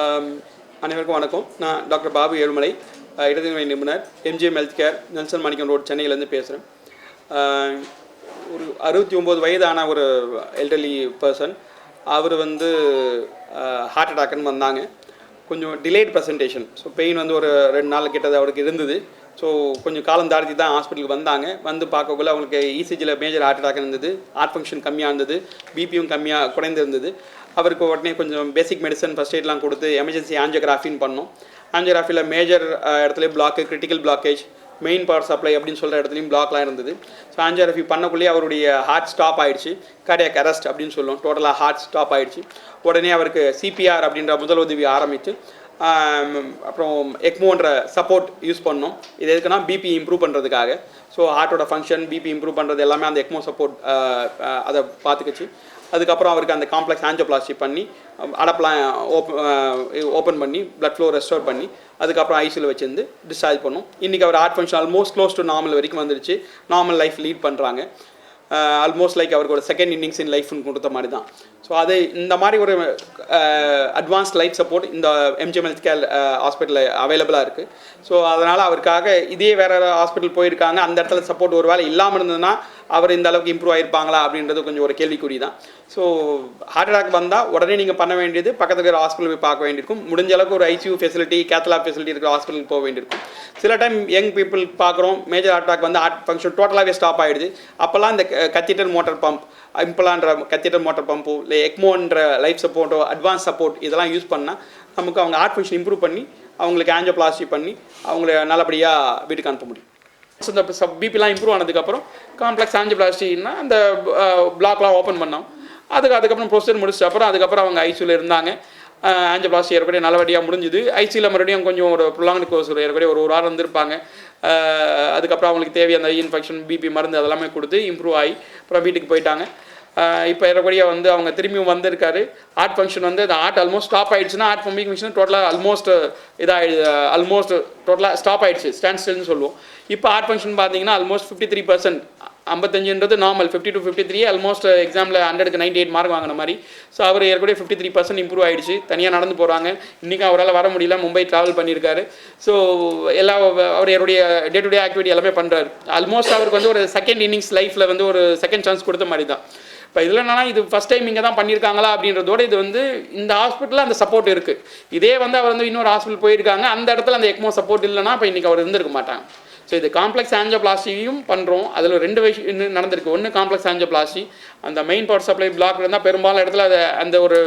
ஆம், அனைவருக்கும் வணக்கம். நான் டாக்டர் பாபு ஏழுமலை, இடதுநிலை நிபுணர், எம்ஜிஎம் ஹெல்த் கேர், நெல்சன் மாணிக்கம் ரோட், சென்னையிலேருந்து பேசுகிறேன். ஒரு 69 வயதான ஒரு எல்டர்லி பர்சன். அவர் வந்து ஹார்ட் அட்டாக்குன்னு வந்தாங்க. கொஞ்சம் டிலேட் ப்ரெசன்டேஷன். ஸோ பெயின் வந்து ஒரு 2 நாள் கிட்டது அவருக்கு இருந்தது. ஸோ கொஞ்சம் காலம் தாழ்த்தி தான் ஹாஸ்பிட்டலுக்கு வந்தாங்க. வந்து பார்க்கக்குள்ள அவங்களுக்கு இசிஜியில் மேஜர் ஹார்ட் அட்டாக் இருந்தது, ஹார்ட் ஃபங்க்ஷன் கம்மியாக இருந்தது, பிபியும் கம்மியாக குறைந்திருந்தது. அவருக்கு உடனே கொஞ்சம் பேசிக் மெடிசன் ஃபஸ்ட் எய்ட்லாம் கொடுத்து எமர்ஜென்சி ஆஞ்சியோகிராஃபின்னு பண்ணோம். ஆஞ்சியோகிராஃபியில் மேஜர் இடத்துலையும் block, critical blockage, main power supply அப்படின்னு சொல்கிற இடத்துலையும் பிளாக்லாம் இருந்தது. ஸோ ஆஞ்சியோகிராஃபி பண்ணக்குள்ளேயே அவருடைய ஹார்ட் ஸ்டாப் ஆகிடுச்சு, கார்டியாக் அரெஸ்ட் அப்படின்னு சொல்லுவோம். டோட்டலாக ஹார்ட் ஸ்டாப் ஆகிடுச்சு. உடனே அவருக்கு சிபிஆர் அப்படின்ற முதலுதவி ஆரம்பித்து அப்புறம் எக்மோன்ற சப்போர்ட் யூஸ் பண்ணோம். இது எதுக்குன்னா பிபி இம்ப்ரூவ் பண்ணுறதுக்காக. ஸோ ஹார்ட்டோட ஃபங்க்ஷன், பிபி இம்ப்ரூவ் பண்ணுறது எல்லாமே அந்த எக்மோ சப்போர்ட் அதை பார்த்துக்கிச்சு. அதுக்கப்புறம் அவருக்கு அந்த காம்ப்ளெக்ஸ் ஆஞ்சியோபிளாஸ்டி பண்ணி அடப்பெலாம் ஓப்பன் பண்ணி பிளட் ஃப்ளோ ரெஸ்டோர் பண்ணி அதுக்கப்புறம் ஐசியூவில் வச்சுருந்து டிஸ்சார்ஜ் பண்ணோம். இன்றைக்கி அவர் heart function almost close to normal வரைக்கும் வந்துடுச்சு. நார்மல் லைஃப் லீட் பண்ணுறாங்க. ஆல்மோஸ்ட் லைக் அவருக்கு ஒரு செகண்ட் இன்னிங்ஸ் இன் லைஃப்னு கொடுத்த மாதிரி தான். ஸோ அது இந்த மாதிரி ஒரு அட்வான்ஸ்ட் லைஃப் சப்போர்ட் இந்த எம்ஜிஎம் ஹெல்த் கேர் ஹாஸ்பிட்டலில் அவைலபிளாக இருக்குது. ஸோ அதனால் அவருக்காக இதே வேறு ஹாஸ்பிட்டல் போயிருக்காங்க, அந்த இடத்துல சப்போர்ட் ஒரு வேலை இல்லாமல் இருந்ததுன்னா அவர் இந்த அளவுக்கு இம்ப்ரூவ் ஆகிருப்பாங்களா அப்படின்றது கொஞ்சம் ஒரு கேள்விக்குறி தான். ஸோ ஹார்ட் அட்டாக் வந்தால் உடனே நீங்கள் பண்ண வேண்டியது பக்கத்தில் இருக்கிற ஹாஸ்பிட்டல் போய் பார்க்க வேண்டியிருக்கும். முடிஞ்ச அளவுக்கு ஒரு ஐசியூ ஃபெசிலிட்டி, கேத்லாப் ஃபெசிலிட்டி இருக்கிற ஹாஸ்பிட்டலுக்கு போக வேண்டியிருக்கும். சில டைம் யங் பீப்புள் பார்க்குறோம், மேஜர் ஹார்ட் அட்டாக் வந்து ஹார்ட் ஃபங்க்ஷன் டோட்டலாகவே ஸ்டாப் ஆகிடுது. அப்போல்லாம் இந்த கத்தீட்டர் மோட்டர் பம்ப், இம்ப்ளான்ற கத்தீட்டர் மோட்டர் பம்போ இல்லை எக்மோன்ற லைஃப் சப்போர்ட்டோ அட்வான்ஸ் சப்போர்ட் இதெல்லாம் யூஸ் பண்ணால் நமக்கு அவங்க ஹார்ட் ஃபங்க்ஷன் இம்ப்ரூவ் பண்ணி அவங்களுக்கு ஆஞ்சியோபிளாஸ்டி பண்ணி அவங்கள நல்லபடியாக வீட்டுக்கு அனுப்ப முடியும். ஸோ இந்த பிபிலாம் இம்ப்ரூவ் ஆனதுக்கப்புறம் காம்ப்ளெக்ஸ் ஆஞ்சியோபிளாஸ்டின்னா அந்த பிளாக்லாம் ஓப்பன் பண்ணோம். அதுக்கப்புறம் ப்ரொசீஜர் முடிச்ச அதுக்கப்புறம் அவங்க ஐசியூவில் இருந்தாங்க. ஆஞ்சியோபிளாஸ்டி ஏற்கனவே நல்லபடியாக முடிஞ்சுது. ஐசியூவில் மறுபடியும் கொஞ்சம் ஒரு ப்ரொலாங்டு கோர்ஸ் ஏற்கனவே ஒரு வாரம் இருந்திருப்பாங்க. அதுக்கப்புறம் அவங்களுக்கு தேவையான இன்ஃபெக்ஷன், பிபி மருந்து அதெல்லாமே கொடுத்து இம்ப்ரூவ் ஆகி அப்புறம் வீட்டுக்கு போயிட்டாங்க. இப்போ ஏறக்குறைய வந்து அவங்க திரும்பியும் வந்திருக்காரு. ஹார்ட் ஃபங்க்ஷன் வந்து அந்த ஹார்ட் ஆல்மோஸ்ட் ஸ்டாப் ஆகிடுச்சுன்னா ஹார்ட் பம்பிங் மிஷின் டோட்டலாக ஆல்மோஸ்ட் டோட்டலாக ஸ்டாப் ஆகிடுச்சு, ஸ்டாண்ட் ஸ்டில்னு சொல்லுவோம். இப்போ ஹார்ட் ஃபங்க்ஷன் பார்த்தீங்கன்னா ஆல்மோஸ்ட் 53%. 55ன்றது நார்மல், 50 to 53 ஆல்மோஸ்ட் எக்ஸாமில் 100க்கு 98 மார்க் வாங்கின மாதிரி. ஸோ அவர் ஏற்கனவே 53% இம்ப்ரூவ் ஆகிடுச்சு. தனியாக நடந்து போகிறாங்க. இன்றைக்கி அவரால் வர முடியல, மும்பை ட்ராவல் பண்ணியிருக்காரு. ஸோ அவருடைய டே டு டே ஆக்டிவிட்டி எல்லாமே பண்ணுறாரு. ஆல்மோஸ்ட் அவருக்கு வந்து ஒரு செகண்ட் இன்னிங்ஸ் லைஃப்பில் வந்து ஒரு செகண்ட் சான்ஸ் கொடுத்த மாதிரி தான். இப்போ இதில் என்னன்னா இது ஃபஸ்ட் டைம் இங்கே தான் பண்ணியிருக்காங்களா அப்படின்றதோட இது வந்து இந்த ஹாஸ்பிட்டலில் அந்த சப்போர்ட் இருக்குது. இதே வந்து அவர் வந்து இன்னொரு ஹாஸ்பிட்டல் போயிருக்காங்க, அந்த இடத்துல அந்த எக்மோ சப்போர்ட் இல்லைன்னா இப்போ இன்றைக்கி அவர் இருந்திருக்க மாட்டாங்க. ஸோ இது காம்ப்ளெக்ஸ் ஆஞ்சியோபிளாஸ்டியும் பண்ணுறோம். அதில் 2 விஷயம் நடந்திருக்கு. ஒன்று காம்ப்ளெக்ஸ் ஆஞ்சியோபிளாஸ்டி, அந்த மெயின் பவர் சப்ளை பிளாக் இருந்தால் பெரும்பாலும் இடத்துல அதை அந்த ஒரு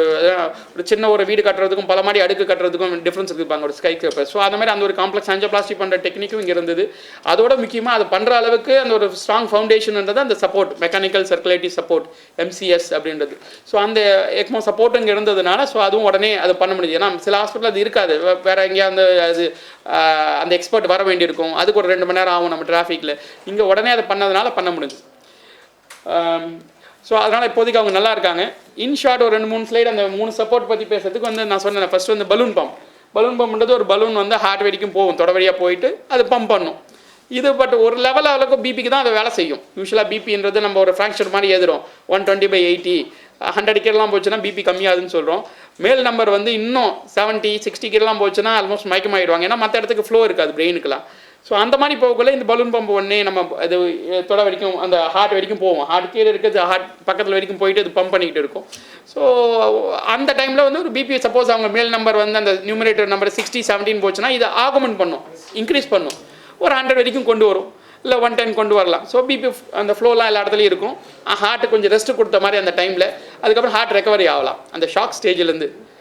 சின்ன ஒரு வீடு கட்டுறதுக்கும் பல மாடி அடுக்கு கட்டுறதுக்கும் டிஃப்ரென்ஸ் இருக்குப்பாங்க, ஒரு ஸ்கை கிரப்பர். ஸோ அந்த மாதிரி அந்த ஒரு காம்ப்ளெக்ஸ் ஆஞ்சியோபிளாஸ்டி பண்ணுற டெக்னிக்கும் இங்கே இருந்தது. அதோட முக்கியமாக அது பண்ணுற அளவுக்கு அந்த ஒரு ஸ்ட்ராங் ஃபவுண்டேஷன்ன்றது அந்த சப்போர்ட், மெக்கானிக்கல் சர்க்குலேட்டிவ் சப்போர்ட், எம்சிஎஸ் அப்படின்றது. ஸோ அந்த எக்மோ சப்போர்ட் இங்கே இருந்ததுனால ஸோ அதுவும் உடனே அது பண்ண முடியுது. ஏன்னா சில ஹாஸ்பிட்டல் அது இருக்காது, வேறு எங்கேயா அந்த எக்ஸ்பர்ட் வர வேண்டியிருக்கும், அதுக்கு ஒரு 2 மணி நேரம் ஆகும் நம்ம டிராஃபிக்கில். இங்கே உடனே அதை பண்ணதுனால பண்ண முடிஞ்சு. ஸோ அதனால் இப்போதைக்கு அவங்க நல்லா இருக்காங்க. இன்ஷார்ட் ஒரு 2-3 ஸ்லைடு அந்த 3 சப்போர்ட் பற்றி பேசுறதுக்கு வந்து நான் சொன்னேன். ஃபஸ்ட்டு வந்து பலூன் பம்புன்றது ஒரு பலூன் வந்து ஹார்ட் வரைக்கும் போகும், தொட வழியாக போயிட்டு அது பம்ப் பண்ணும். இது பட் ஒரு லெவல் அளவுக்கு பிபிக்கு தான் அதை வேலை செய்யும். யூஸ்வலாக பிபின்றது நம்ம ஒரு ஃப்ராக்சர் மாதிரி எழுதுறோம், 120/80. 100 கீழெலாம் போச்சுன்னா பிபி கம்மியாகுதுன்னு சொல்கிறோம். மேல் நம்பர் வந்து இன்னும் 70, 60 கீழெலாம் போச்சுன்னா ஆல்மோஸ்ட் மயக்கமாகிடுவாங்க. ஏன்னா மற்ற இடத்துக்கு ஃப்ளோ இருக்காது பிரெயினுக்குலாம். ஸோ அந்த மாதிரி போகக்குள்ள இந்த பலூன் பம்பு ஒன்றே நம்ம அது தொட வரைக்கும் அந்த ஹார்ட் வரைக்கும் போவோம். ஹார்ட் கீழே இருக்கிறது ஹார்ட் பக்கத்தில் வரைக்கும் போயிட்டு அது பம்ப் பண்ணிக்கிட்டு இருக்கும். ஸோ அந்த டைமில் வந்து ஒரு பிபி சப்போஸ் அவங்க மேல் நம்பர் வந்து அந்த நியூமரேட்டர் நம்பர் 60, 70 போச்சுன்னா இதை ஆகுமெண்ட் பண்ணும், இன்க்ரீஸ் பண்ணும். ஒரு 100 வரைக்கும் கொண்டு வரும், இல்லை 110 கொண்டு வரலாம். ஸோ பிபி அந்த ஃப்ளோலாம் எல்லா இடத்துலையும் இருக்கும். ஹார்ட்டு கொஞ்சம் ரெஸ்ட் கொடுத்த மாதிரி அந்த டைமில். அதுக்கப்புறம் ஹார்ட் ரெக்கவரி ஆகலாம் அந்த ஷாக் ஸ்டேஜ்லேருந்து.